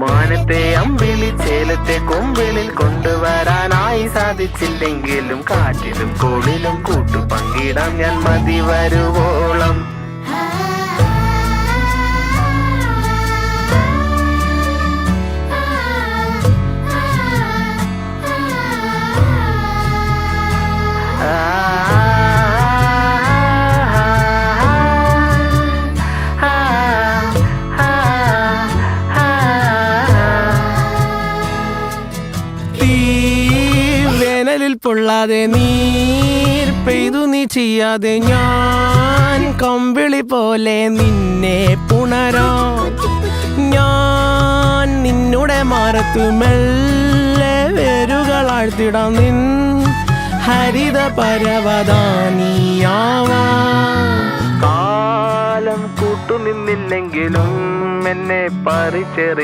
മാനത്തെ അമ്പിളി ചേലത്തെ കൊമ്പിളിൽ കൊണ്ടുവരാനായി സാധിച്ചില്ലെങ്കിലും കാറ്റിലും കോളിലും കൂട്ടു പങ്കിടാം ഞാൻ മതി വരുവോളം. വേനലിൽ പൊള്ളാതെ നീർ പെയ്തു നീ ചെയ്യാതെ ഞാൻ കമ്പിളി പോലെ നിന്നെ പുണരാം. ഞാൻ നിന്നുടെ മാറത്തു മെല്ലെ വേരുകളാഴ്ത്തിടാം. നിൻ ഹരിത പരവതാനിയാവാം. കാലം കൂട്ടുനിന്നില്ലെങ്കിലും എന്നെ പറിച്ചെറി